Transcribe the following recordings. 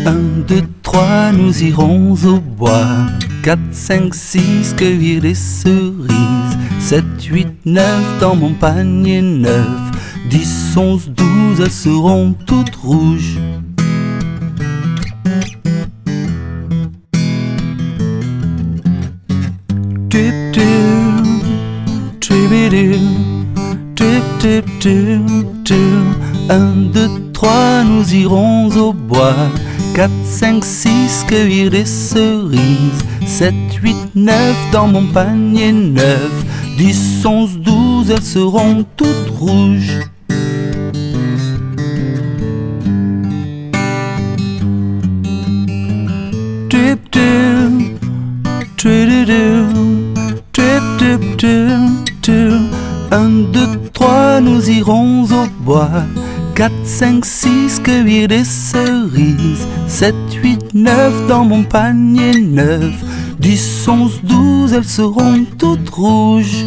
1, 2, 3, nous irons au bois. 4, 5, 6, cueillir des cerises. 7, 8, 9, dans mon panier neuf. 10, 11, 12, elles seront toutes rouges. Tip tip, tribidou, tip tip tip tip. 1, 2, 3, nous irons au bois. 4, 5, 6, cueillir des cerises. 7, 8, 9, dans mon panier neuf. 10, 11, 12, elles seront toutes rouges. Tip tip, trididou, tip tip tip tip. 1, 2, 3, nous irons au bois. 4, 5, 6, cueillir des cerises. 7, 8, 9, dans mon panier neuf. 10, 11, 12, elles seront toutes rouges.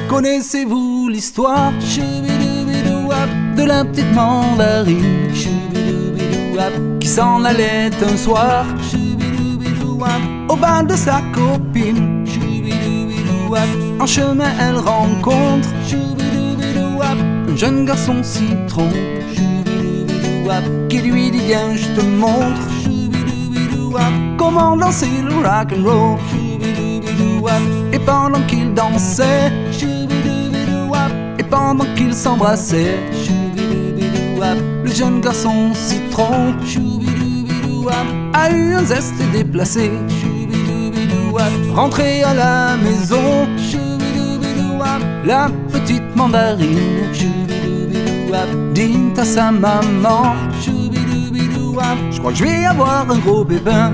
Connaissez-vous l'histoire de la petite mandarine qui s'en allait un soir au bal de sa copine? En chemin elle rencontre un jeune garçon citron qui lui dit viens je te montre comment danser le rock'n'roll. Et pendant qu'il dansait et pendant qu'il s'embrassait, le jeune garçon citron a eu un zeste déplacé. Rentré à la maison, la petite mandarine dit à sa maman je crois que je vais avoir un gros pépin.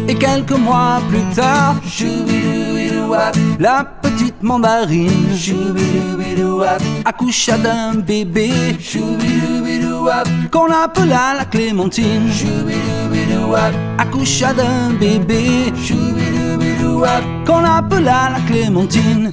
Et quelques mois plus tard, la petite mandarine accoucha d'un bébé qu'on appela la Clémentine. Accoucha d'un bébé qu'on appela la Clémentine.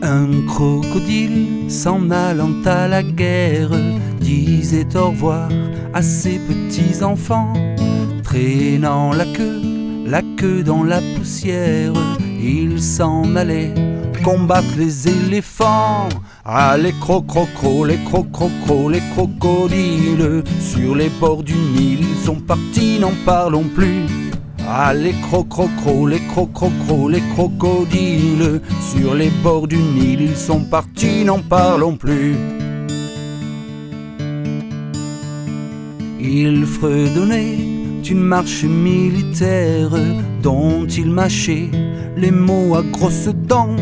Un crocodile s'en allant à la guerre disait au revoir à ses petits enfants, traînant la queue dans la poussière. Il s'en allait combattre les éléphants. Ah les crococros, les crococros, les crocodiles sur les bords du Nil, ils sont partis, n'en parlons plus. Ah les crococros, les crococros, les crocodiles sur les bords du Nil, ils sont partis, n'en parlons plus. Il fredonnait une marche militaire dont il mâchait les mots à grosses dents.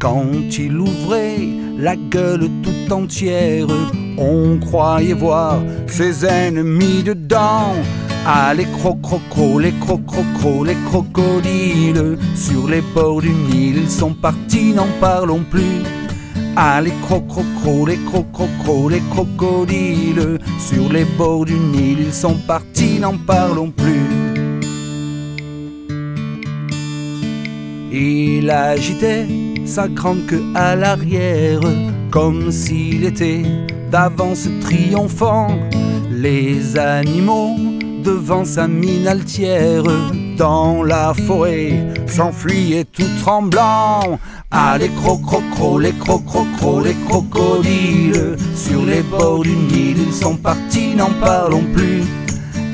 Quand il ouvrait la gueule tout entière, on croyait voir ses ennemis dedans. Ah les crococros, les crococros, les crocodiles sur les bords du Nil, ils sont partis, n'en parlons plus. Ah les crococros, les crococros, les crocodiles sur les bords du Nil, ils sont partis, n'en parlons plus. Il agitait sa grande queue à l'arrière comme s'il était d'avance triomphant. Les animaux devant sa mine altière dans la forêt s'enfuyaient tout tremblants. Ah les crococros, les crococros, les crocodiles sur les bords du Nil, ils sont partis, n'en parlons plus.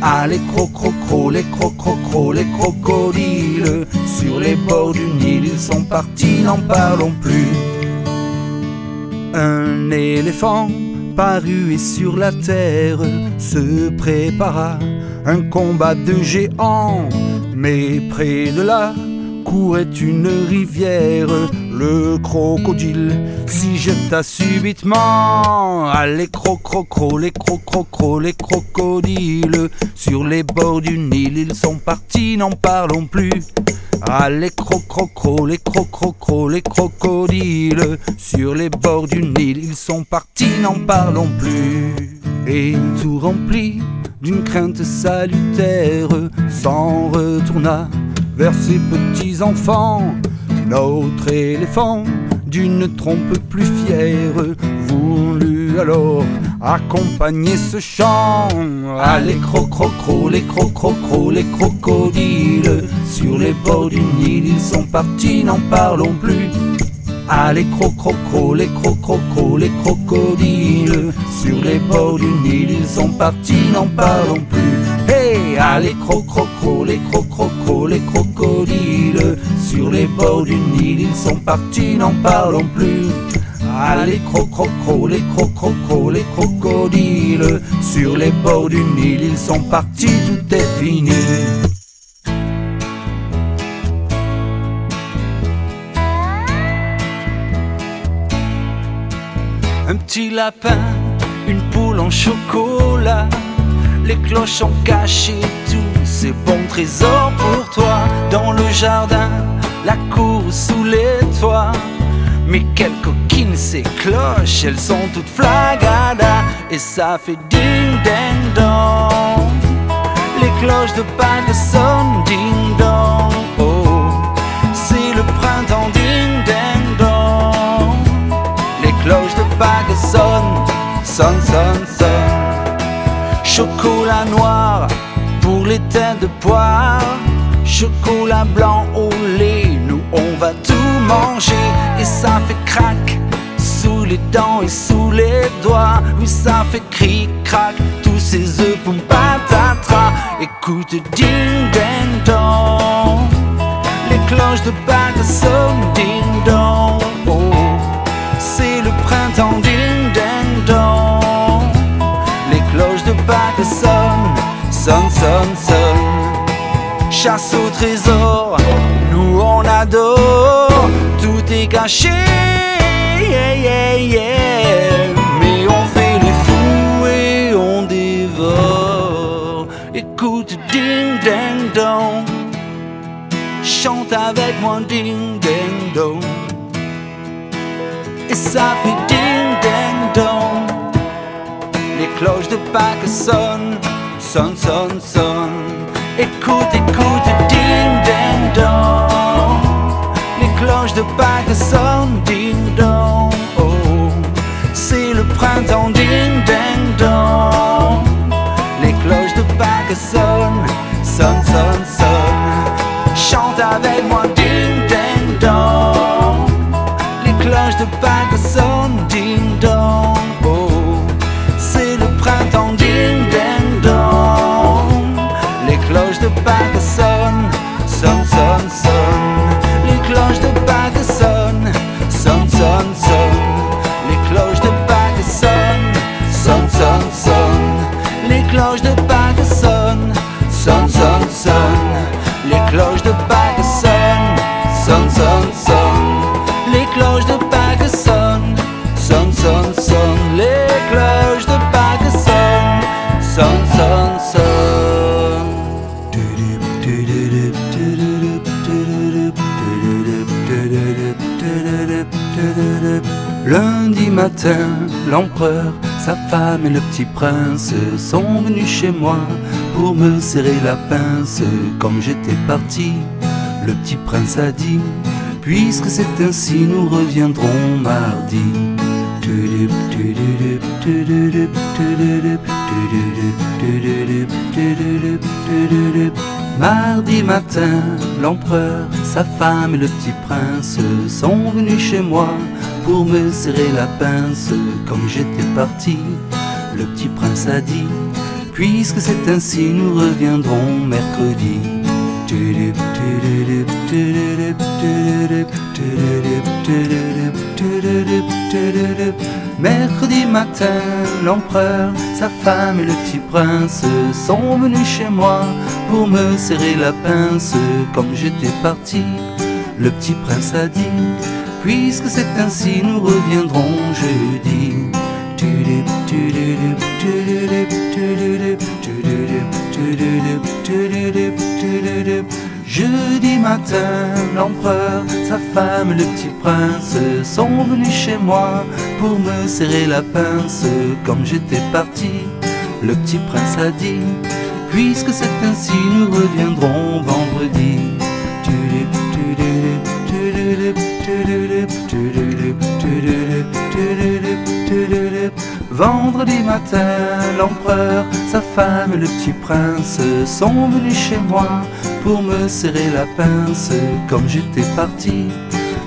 Ah les crococros, les crococros, les crocodiles sur les bords du Nil, ils sont partis, n'en parlons plus. Un éléphant parut et sur la terre se prépara un combat de géants. Mais près de là courait une rivière. Le crocodile s'y jeta subitement. Allez crocro, les crocro, les crocodiles. Sur les bords du Nil, ils sont partis, n'en parlons plus. Allez crocro, les crocro, les crocodiles. Sur les bords du Nil, ils sont partis, n'en parlons plus. Et tout rempli d'une crainte salutaire, s'en retourna vers ses petits enfants. Notre éléphant, d'une trompe plus fière, voulut alors accompagner ce chant. Allez crocro, les crocro, les crocodiles. Sur les bords du Nil, ils sont partis, n'en parlons plus. Allez crocro, les crocro, les crocodiles. Sur les bords du Nil, ils sont partis, n'en parlons plus. Hey, allez crocro, les crocro, les crocodiles. Sur les bords du Nil, ils sont partis, n'en parlons plus. Allez crocro, les crocro, les crocodiles. Sur les bords du Nil, ils sont partis, tout est fini. Un petit lapin, une poule en chocolat. Les cloches ont caché tous ces bons trésors pour toi. Dans le jardin, la cour sous les toits. Mais quelles coquines ces cloches, elles sont toutes flagada. Et ça fait ding ding dong. Les cloches de Pâques sonnent ding dong. Oh, c'est le printemps ding ding dong. Les cloches de Pâques sonnent, sonnent, sonnent, sonnent. Chocolat noir pour les têtes de poire. Chocolat blanc au lait, nous on va tout manger. Et ça fait crack sous les dents et sous les doigts. Oui, ça fait cric-crac, tous ces œufs pour patatras. Écoute ding ding dong. Les cloches de Pâques sonnent ding dong. Oh, c'est le printemps ding ding dong. Les cloches de Pâques sonnent, sonnent, sonnent, sonnent. Chasse au trésor, nous on adore. Tout est caché, yeah, yeah, yeah. Mais on fait les fous et on dévore. Écoute ding ding dong. Chante avec moi ding ding dong. Et ça fait ding ding dong. Les cloches de Pâques sonnent, sonnent, sonnent, sonnent. Écoute, écoute, ding ding dong. Les cloches de Pâques sonnent, ding dong. Oh, c'est le printemps, ding ding dong. Les cloches de Pâques sonnent, sonnent, sonnent, sonnent. Chante avec moi, ding ding dong. Les cloches de Pâques sonnent, ding dong. Oh, c'est le printemps, ding ding dong. Les cloches de Pâques sonnent, sonnent, sonnent, sonnent. Les cloches de Pâques sonnent, sonnent, sonnent, sonnent. Les cloches de Pâques sonnent, sonnent, sonnent, sonnent. Les cloches de Pâques sonnent, sonnent, sonnent, sonnent. Les cloches de Pâques sonnent, sonnent, sonnent, sonnent. Les cloches de Pâques sonnent, sonnent, sonnent, sonnent. Les cloches de Pâques sonnent, sonnent, sonnent, sonnent. Lundi matin, l'empereur, sa femme et le petit prince sont venus chez moi pour me serrer la pince. Comme j'étais parti, le petit prince a dit: puisque c'est ainsi, nous reviendrons mardi. Mardi matin, l'empereur, sa femme et le petit prince sont venus chez moi pour me serrer la pince. Comme j'étais parti, le petit prince a dit: puisque c'est ainsi, nous reviendrons mercredi. Mercredi matin, l'empereur, sa femme et le petit prince sont venus chez moi pour me serrer la pince. Comme j'étais parti, le petit prince a dit: puisque c'est ainsi, nous reviendrons jeudi. Jeudi matin, l'empereur, sa femme et le petit prince sont venus chez moi pour me serrer la pince. Comme j'étais parti, le petit prince a dit: puisque c'est ainsi, nous reviendrons vendredi. Vendredi matin, l'empereur, sa femme et le petit prince sont venus chez moi pour me serrer la pince. Comme j'étais parti,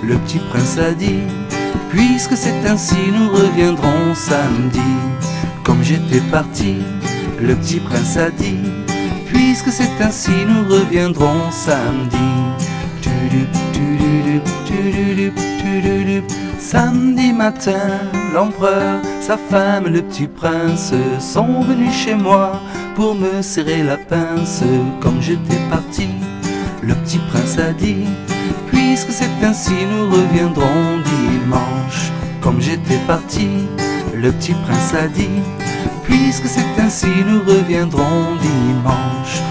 le petit prince a dit: puisque c'est ainsi, nous reviendrons samedi. Comme j'étais parti, le petit prince a dit: puisque c'est ainsi, nous reviendrons samedi. Samedi matin, l'empereur, sa femme et le petit prince sont venus chez moi pour me serrer la pince. Comme j'étais parti, le petit prince a dit: puisque c'est ainsi, nous reviendrons dimanche. Comme j'étais parti, le petit prince a dit: puisque c'est ainsi, nous reviendrons dimanche.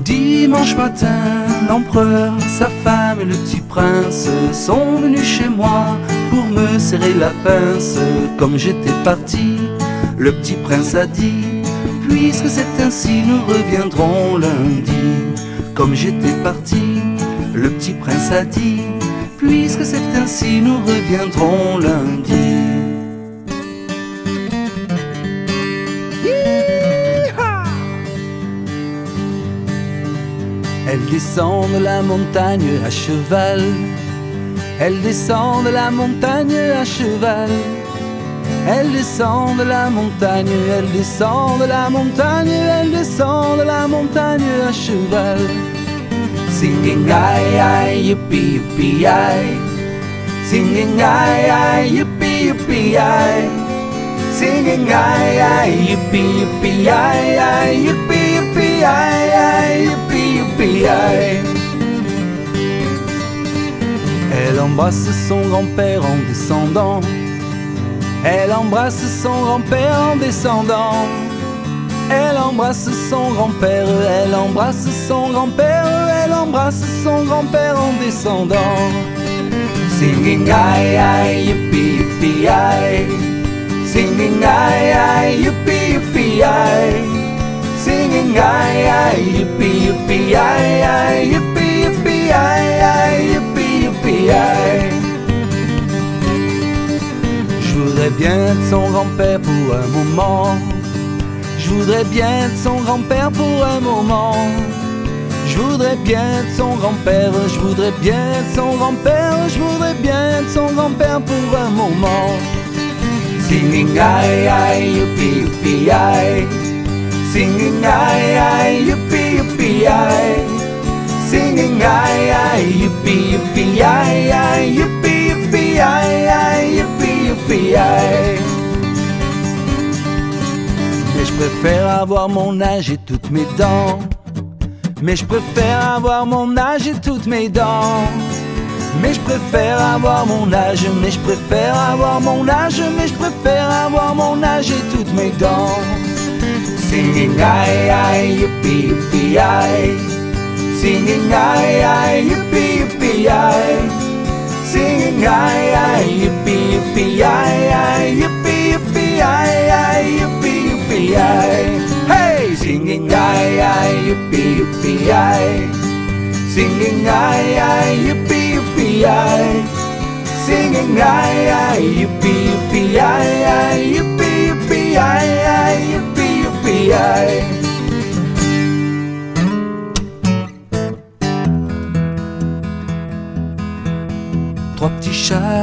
Dimanche matin, l'empereur, sa femme et le petit prince sont venus chez moi pour me serrer la pince. Comme j'étais parti, le petit prince a dit: puisque c'est ainsi, nous reviendrons lundi. Comme j'étais parti, le petit prince a dit: puisque c'est ainsi, nous reviendrons lundi. Elle descend de la montagne à cheval. Elle descend de la montagne à cheval. Elle descend de la montagne, elle descend de la montagne, elle descend de la montagne à cheval. Singing aïe aïe yippee yippee aïe. Singing aïe aïe yippee yippee aïe. Singing aïe aïe yippee yippee aïe aïe yippee yippee aïe aïe yippee yippee aïe. Elle embrasse son grand-père en descendant. Elle embrasse son grand-père en descendant. Elle embrasse son grand-père, elle embrasse son grand-père, elle embrasse son grand-père en descendant. Singing aïe aïe yippee yippee aïe. Singing aïe aïe yippee yippee aïe. Singing aïe aïe yippee yippee aïe aïe yippee yippee aïe aïe yippee yippee aïe. Je voudrais bien être son grand-père pour un moment. Je voudrais bien être son grand-père pour un moment. Je voudrais bien être son grand-père. Je voudrais bien être son grand-père. Je voudrais bien être son grand-père pour un moment. Singing aïe aïe yippee yippee aïe. Singing aïe aïe yippee yippee aïe. Singing aïe aïe yippee yippee aïe aïe yippee yippee aïe aïe yippee yippee aïe. Mais je préfère avoir mon âge et toutes mes dents. Mais je préfère avoir mon âge et toutes mes dents. Mais je préfère avoir mon âge, mais je préfère avoir mon âge, mais je préfère avoir mon âge et toutes mes dents. Singing aïe aïe yippee yippee aïe. Singing aïe aïe yippee yippee aïe. Singing aïe aïe yippee yippee aïe aïe yippee yippee aïe aïe yippee yippee aïe. Hey! Singing aïe aïe yippee yippee aïe. Singing aïe aïe yippee yippee aïe. Singing aïe aïe yippee yippee aïe aïe yippee yippee aïe aïe yippee yippee aïe. Trois petits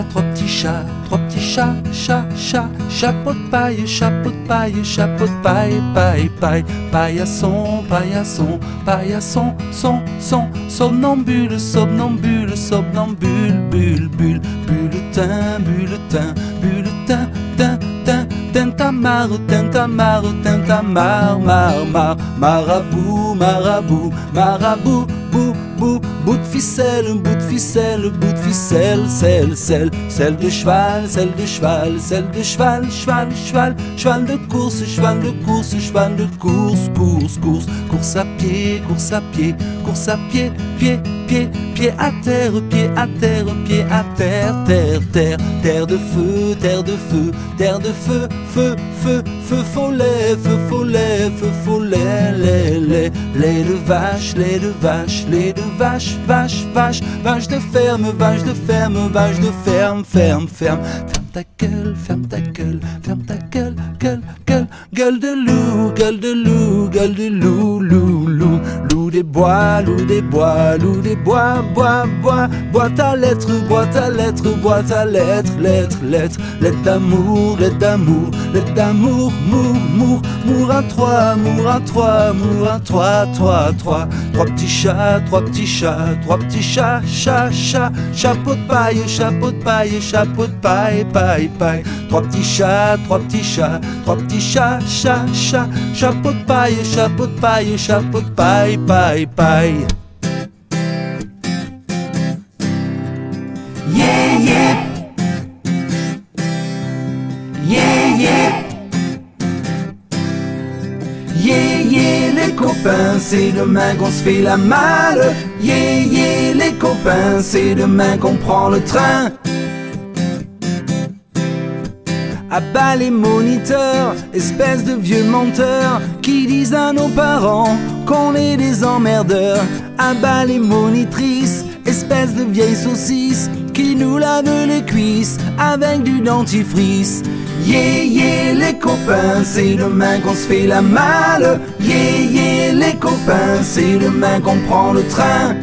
trois petits chats, chapeau de paille, chapeau de paille, chapeau de paille, paille, paille, paillasson, paillasson, paillasson, somnambule, somnambule, somnambule, bulle, bulle, bulletin, bulletin, bulletin, tintamarre, tintamarre, tintamarre, mar, marabout, marabout, marabout, bout de ficelle, bout de ficelle, bout de ficelle, selle de cheval, selle de cheval, selle de cheval, cheval de course, cheval de course, cheval de course, course à pied, course à pied, course à pied, pied à terre, pied à terre, pied à terre, terre de feu, terre de feu, terre de feu, feu follet, feu follet, feu follet, lait de vache, lait de vache, lait de vache, vache de ferme, vache de ferme, vache de ferme, ferme ta gueule, ferme ta gueule, ferme ta gueule, gueule de loup, gueule de loup, gueule de loup, loup des bois, loup des bois, loup des bois, boîte à lettres, boîte à lettres, boîte à lettres, lettre d'amour, lettre d'amour, lettre d'amour, mour à trois, mour à trois, mour à trois, trois petits chats, trois petits chats, trois petits chats, chapeau de paille, chapeau de paille, chapeau de paille, paille, trois petits chats, trois petits chats, trois petits chats, chapeau de paille, chapeau de paille, chapeau de paille, paille. Yeah, yeah. Yeah, yeah. Yeah, yeah, les copains, c'est demain qu'on se fait la malle. Yeah, yeah, les copains, c'est demain qu'on prend le train. À bas les moniteurs, espèce de vieux menteurs qui disent à nos parents qu'on est des emmerdeurs. À bas les monitrices, espèce de vieilles saucisses qui nous lavent les cuisses avec du dentifrice. Yeah, yeah, les copains, c'est demain qu'on se fait la malle. Yeah, yeah, les copains, c'est demain qu'on prend le train.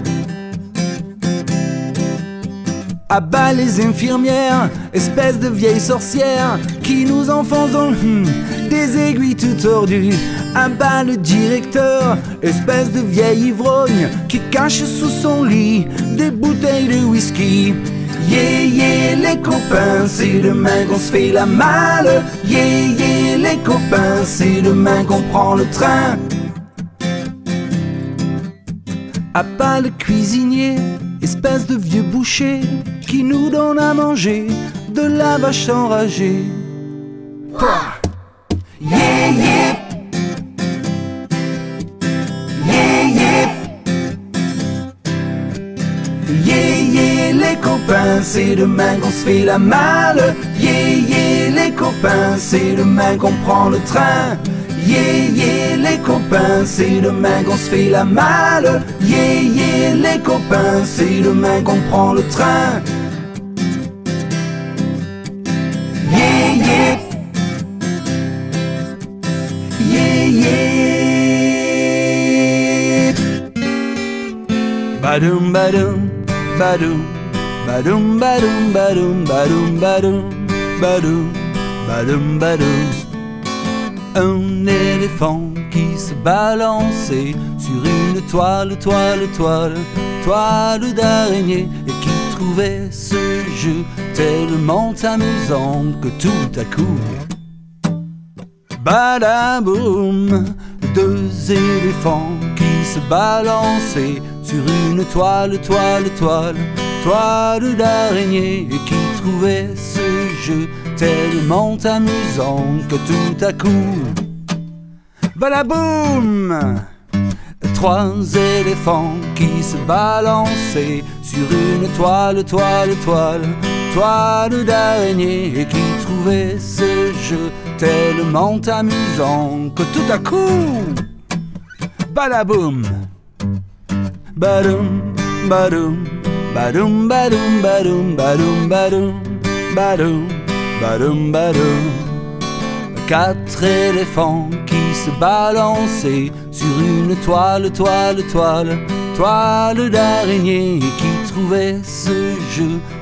À bas les infirmières, espèces de vieilles sorcières qui nous enfoncent dans des aiguilles tout tordues. À bas le directeur, espèce de vieille ivrogne qui cache sous son lit des bouteilles de whisky. Yeah, yeah, les copains, c'est demain qu'on se fait la malle. Yeah, yeah, les copains, c'est demain qu'on prend le train. À bas le cuisinier, espèce de vieux boucher qui nous donne à manger de la vache enragée. Yeah, yeah. Yeah, yeah. Yeah, yeah, les copains, c'est demain qu'on se fait la malle. Yeah, yeah, les copains, c'est demain qu'on prend le train. Yeah, yeah, les copains, c'est demain qu'on se fait la malle. Yeah, yeah, les copains, c'est demain qu'on prend le train. Yeah, yeah. Yeah, yeah. Badoum, badoum, badoum, badoum, badoum, badoum, badoum, badoum, badoum, badoum, badoum. Un éléphant qui se balançait sur une toile d'araignée et qui trouvait ce jeu tellement amusant que tout à coup, badaboum, deux éléphants qui se balançaient sur une toile d'araignée et qui trouvait ce jeu tellement amusant que tout à coup, badaboum, trois éléphants qui se balançaient sur une toile d'araignée et qui trouvaient ce jeu tellement amusant que tout à coup, badaboum, badoum, badoum, badoum, badoum, badoum, badoum, badoum, badoum, badoum, badoum. Quatre éléphants qui se balançaient sur une toile d'araignée et qui trouvaient ce jeu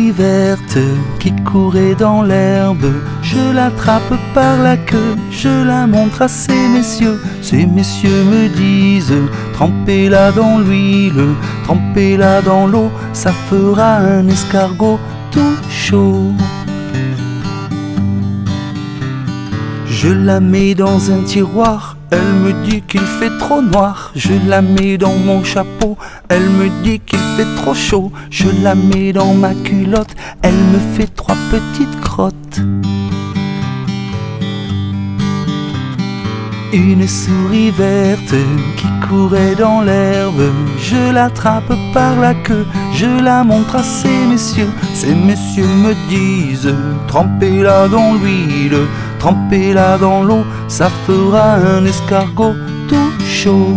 souris verte qui courait dans l'herbe. Je l'attrape par la queue, je la montre à ces messieurs. Ces messieurs me disent: trempez-la dans l'huile, trempez-la dans l'eau, ça fera un escargot tout chaud. Je la mets dans un tiroir, elle me dit qu'il fait trop noir. Je la mets dans mon chapeau, elle me dit qu'il fait trop chaud. Je la mets dans ma culotte, elle me fait 3 petites crottes. Une souris verte qui courait dans l'herbe. Je l'attrape par la queue, je la montre à ces messieurs. Ces messieurs me disent: trempez-la dans l'huile, trempez-la dans l'eau, ça fera un escargot tout chaud.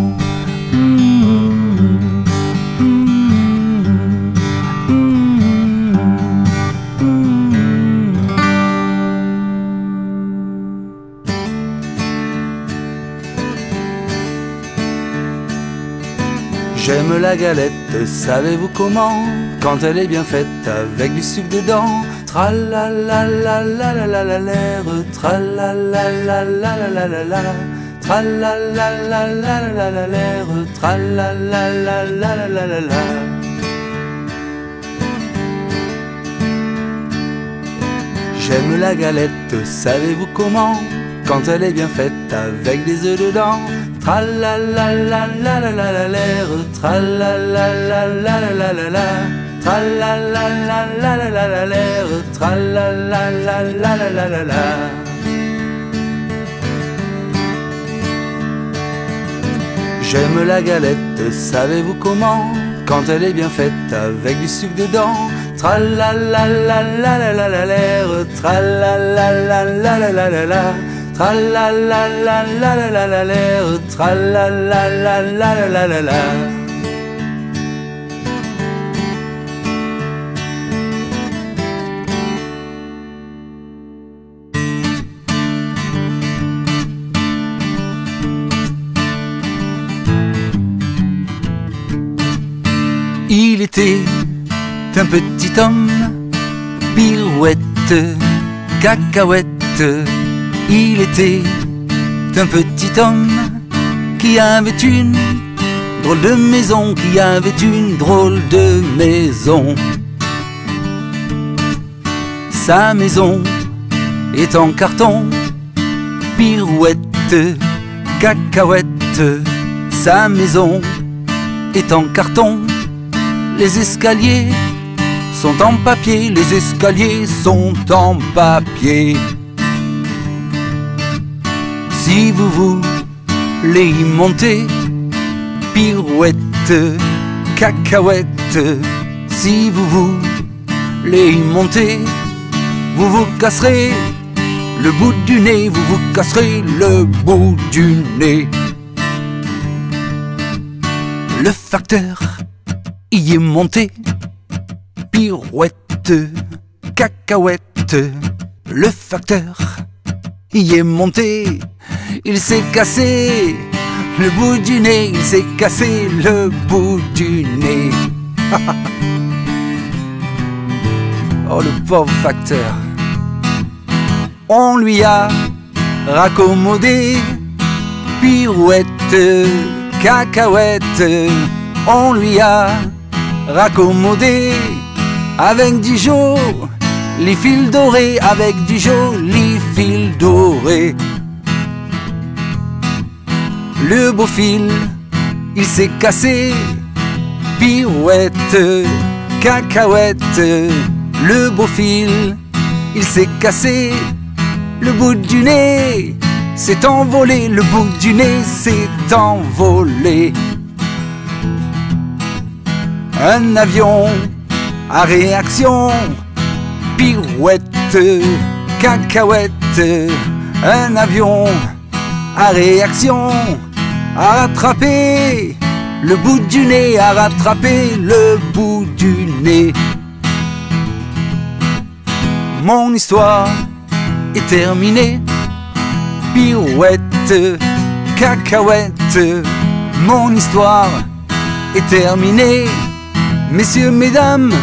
J'aime la galette, savez-vous comment? Quand elle est bien faite avec du sucre dedans. Tralalalalalalalalalère, tralalalalalalalalalère, tralalalalalalalalalère, tralalalalalalalalalère. J'aime la galette, savez-vous comment? Quand elle est bien faite avec des œufs dedans. Tralalalalalalalalalère, tralalalalalalalalalère, tralalalalalalalalalère, tralalalalalalalalalère. J'aime la galette, savez-vous comment? Quand elle est bien faite avec du sucre dedans. Tralalalalalalalalalère, tralalalalalalalalalère, tralalalalalalalalalère, tralalalalalalalalalère. Il était un petit homme, pirouette, cacahuète. Il était un petit homme qui avait une drôle de maison, qui avait une drôle de maison. Sa maison est en carton, pirouette, cacahuète. Sa maison est en carton. Les escaliers sont en papier, les escaliers sont en papier. Si vous voulez y monter, pirouette, cacahuète. Si vous voulez y monter, vous vous casserez le bout du nez, vous vous casserez le bout du nez. Le facteur y est monté, pirouette, cacahuète. Le facteur y est monté, il s'est cassé le bout du nez, il s'est cassé le bout du nez. Oh, le pauvre facteur. On lui a raccommodé, pirouette, cacahuète. On lui a raccommodé avec du joli fil doré, avec du joli fil doré. Le beau fil, il s'est cassé, pirouette, cacahuète. Le beau fil, il s'est cassé, le bout du nez s'est envolé, le bout du nez s'est envolé. Un avion à réaction, pirouette, cacahuète. Un avion à réaction a rattrapé le bout du nez, a rattrapé le bout du nez. Mon histoire est terminée, pirouette, cacahuète. Mon histoire est terminée. Messieurs, mesdames,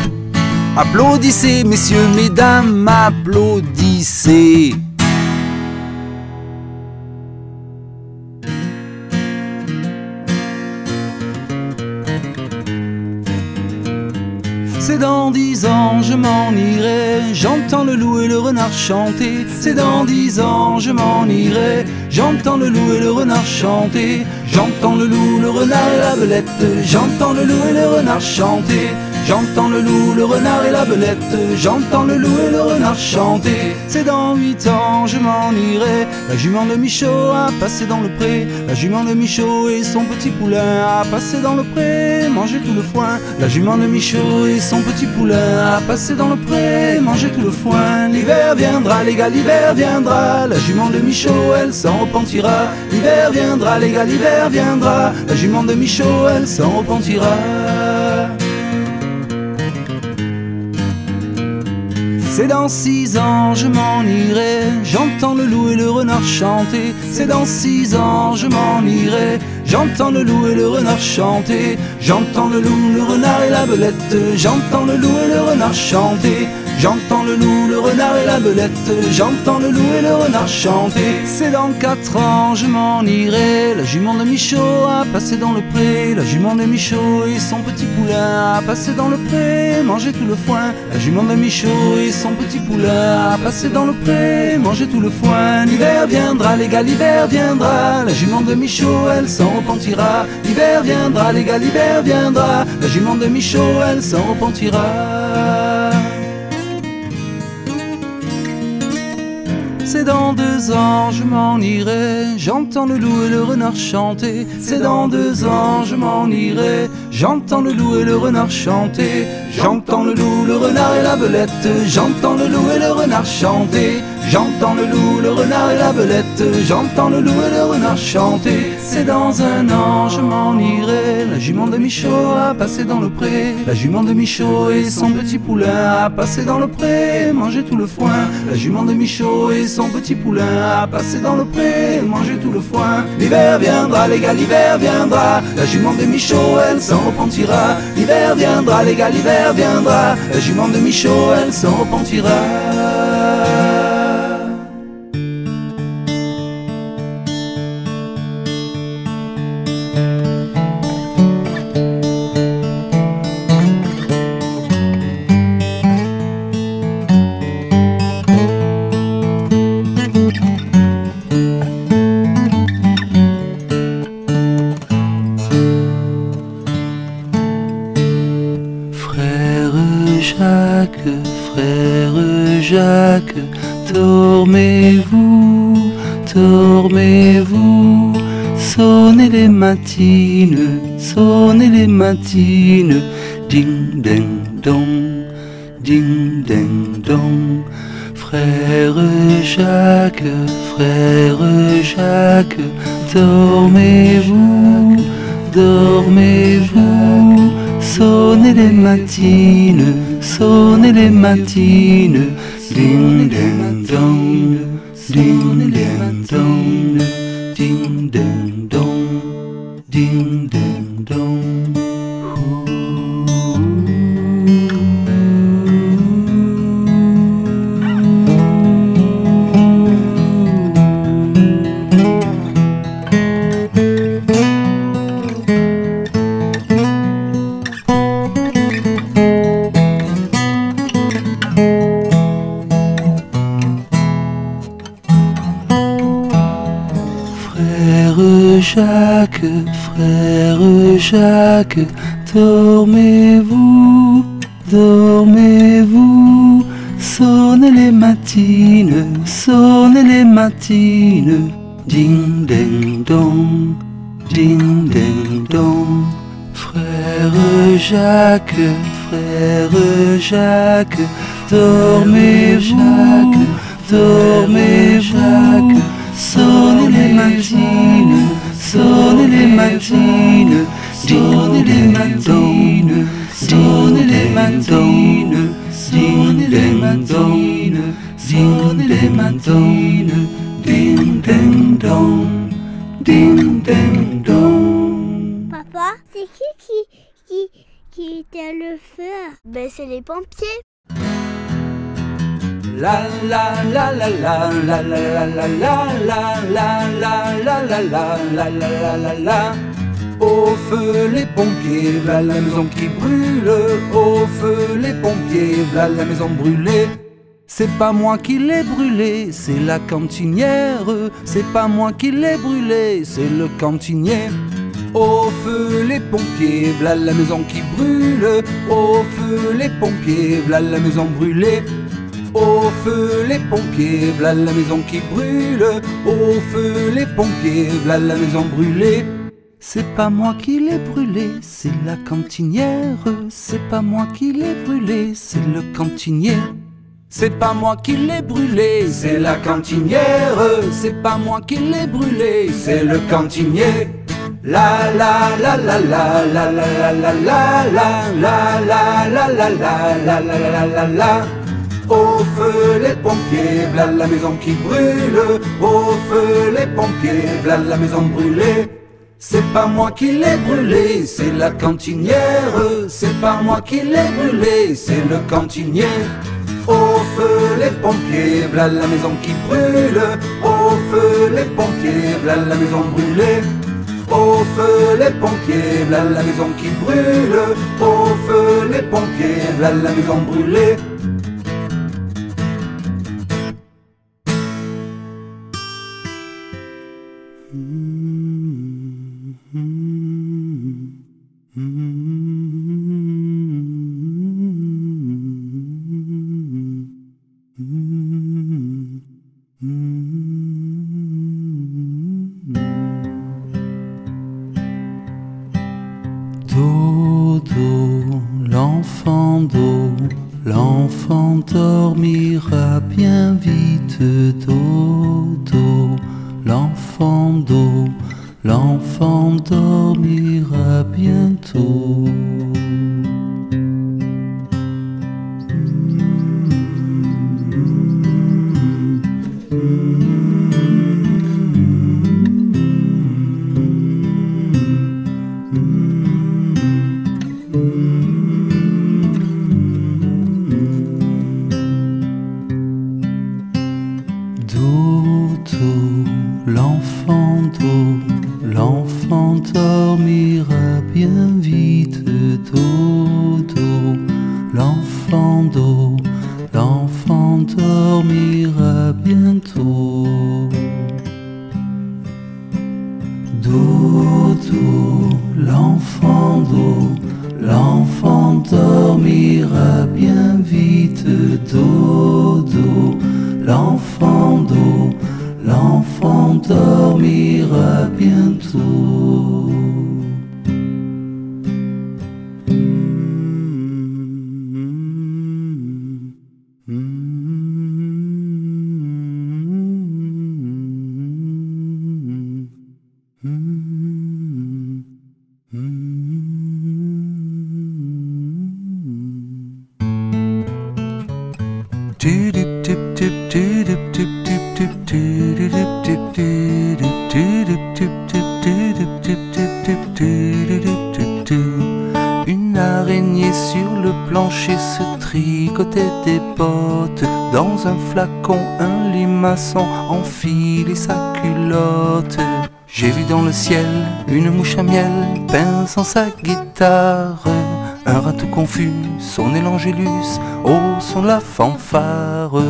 Applaudissez, messieurs, mesdames, applaudissez. C'est dans 10 ans, je m'en irai, j'entends le loup et le renard chanter. C'est dans 10 ans, je m'en irai, j'entends le loup et le renard chanter. J'entends le loup, le renard et la belette, j'entends le loup et le renard chanter. J'entends le loup, le renard et la belette, j'entends le loup et le renard chanter. C'est dans 8 ans, je m'en irai, la jument de Michaud a passé dans le pré. La jument de Michaud et son petit poulain a passé dans le pré, manger tout le foin. La jument de Michaud et son petit poulain a passé dans le pré, manger tout le foin. L'hiver viendra, les gars, l'hiver viendra, la jument de Michaud, elle s'en repentira. L'hiver viendra, les gars, l'hiver viendra, la jument de Michaud, elle s'en repentira. C'est dans 6 ans, je m'en irai, j'entends le loup et le renard chanter. C'est dans 6 ans, je m'en irai, j'entends le loup et le renard chanter. J'entends le loup, le renard et la belette, j'entends le loup et le renard chanter. J'entends le loup, le renard et la belette, j'entends le loup et le renard chanter. C'est dans 4 ans, je m'en irai, la jument de Michaud a passé dans le pré. La jument de Michaud et son petit poulain a passé dans le pré, manger tout le foin. La jument de Michaud et son petit poulain a passé dans le pré, manger tout le foin. L'hiver viendra, les gars, l'hiver viendra, la jument de Michaud, elle s'en repentira. L'hiver viendra, les gars, l'hiver viendra, la jument de Michaud, elle s'en repentira. C'est dans 2 ans, je m'en irai, j'entends le loup et le renard chanter. C'est dans 2 ans, je m'en irai, j'entends le loup et le renard chanter. J'entends le loup, le renard et la belette, j'entends le loup et le renard chanter. J'entends le loup, le renard et la belette, j'entends le loup et le renard chanter. C'est dans 1 an, je m'en irai, la jument de Michaud a passé dans le pré. La jument de Michaud et son petit poulain a passé dans le pré, manger tout le foin. La jument de Michaud et son petit poulain a passé dans le pré, manger tout le foin. L'hiver viendra, les gars, l'hiver viendra, la jument de Michaud, elle s'en repentira. L'hiver viendra, les gars, l'hiver viendra, la jument de Michaud, elle s'en repentira. Frère Jacques, dormez-vous, dormez-vous, sonnez les matines, ding ding dong, ding ding dong. Frère Jacques, dormez-vous, dormez-vous, sonnez les matines, ding ding dong, ding ding dong, ding ding dong, ding ding dong. Frère Jacques, dormez-vous, dormez-vous, sonnez les matines, ding ding dong, ding ding dong. Frère Jacques, dormez-vous, dormez-vous, sonnez les matines, ding ding dong, ding ding dong, ding ding dong, ding ding dong, ding ding dong. Papa, c'est qui qui éteint le feu? Ben c'est les pompiers. La la la la la la la la la la la la la la la la la la la. Au feu les pompiers, v'là la maison qui brûle. Au feu les pompiers, v'là la maison brûlée. C'est pas moi qui l'ai brûlée, c'est la cantinière. C'est pas moi qui l'ai brûlée, c'est le cantinier. Au feu les pompiers, v'là la maison qui brûle. Au feu les pompiers, v'là la maison brûlée. Au feu les pompiers, v'là la maison qui brûle. Au feu les pompiers, v'là la maison brûlée. C'est pas moi qui l'ai brûlée, c'est la cantinière. C'est pas moi qui l'ai brûlée, c'est le cantinier. C'est pas moi qui l'ai brûlée, c'est la cantinière. C'est pas moi qui l'ai brûlée, c'est le cantinier. La la la la la la la la la la la la la la la la la la la. Au feu les pompiers, v'là la maison qui brûle. Au feu les pompiers, v'là la maison brûlée. C'est pas moi qui l'ai brûlée, c'est la cantinière. C'est pas moi qui l'ai brûlée, c'est le cantinier. Au feu les pompiers, v'là la maison qui brûle. Au feu les pompiers, v'là la maison brûlée. Au feu les pompiers, v'là la maison qui brûle. Au feu les pompiers, v'là la maison brûlée. Dodo, l'enfant d'eau, l'enfant dormira bien vite. Dodo, l'enfant d'eau, l'enfant dormira bientôt. Dodo, l'enfant d'eau, l'enfant dormira bien vite. Dodo, l'enfant d'eau, l'enfant dormira bientôt. Dodo, l'enfant d'eau, l'enfant dormira bien vite. Dodo, l'enfant d'eau, l'enfant dormira bientôt. Une araignée sur le plancher se tricotait des bottes. Dans un flacon, un limaçon enfilait sa culotte. J'ai vu dans le ciel une mouche à miel pinçant sa guitare. Un rat tout confus sonnait l'angélus au son de la fanfare.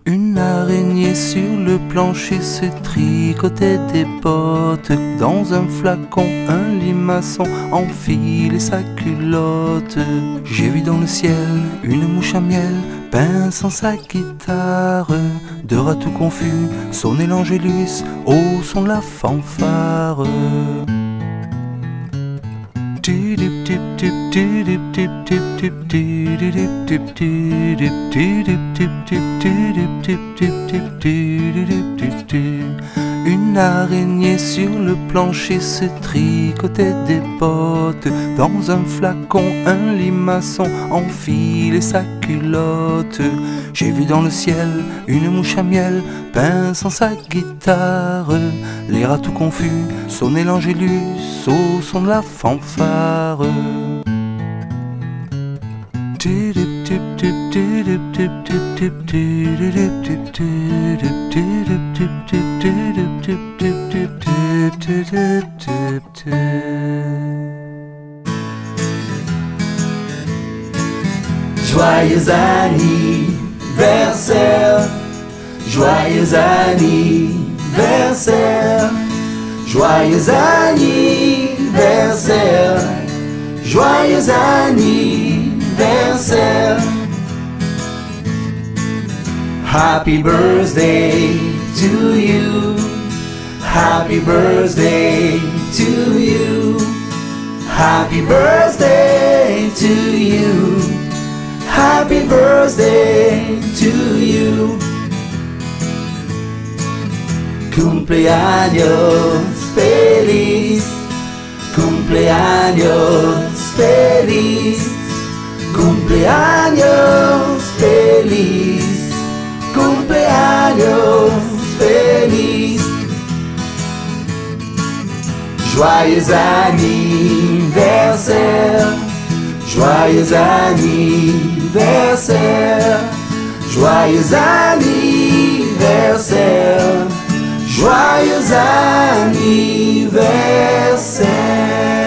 Une araignée sur le plancher se tricotait des bottes. Dans un flacon, un limaçon enfilait sa culotte. J'ai vu dans le ciel une mouche à miel pinçant sa guitare. Deux rats tout confus sonnait l'angélus au son de la fanfare. Une araignée sur le plancher se tricotait des bottes. Dans un flacon, un limaçon enfilait sa culotte. J'ai vu dans le ciel une mouche à miel pinçant sa guitare. Les rats tout confus sonnaient l'angélus au son de la fanfare. Joyeux anniversaire, joyeux anniversaire, joyeux anniversaire, joyeux anniversaire. Happy birthday to you, happy birthday to you, happy birthday to you, happy birthday to you. Cumpleaños feliz, cumpleaños feliz, cumpleaños feliz, cumpleaños feliz. Joyeux anniversaire, joyeux anniversaire, joyeux anniversaire, joyeux anniversaire.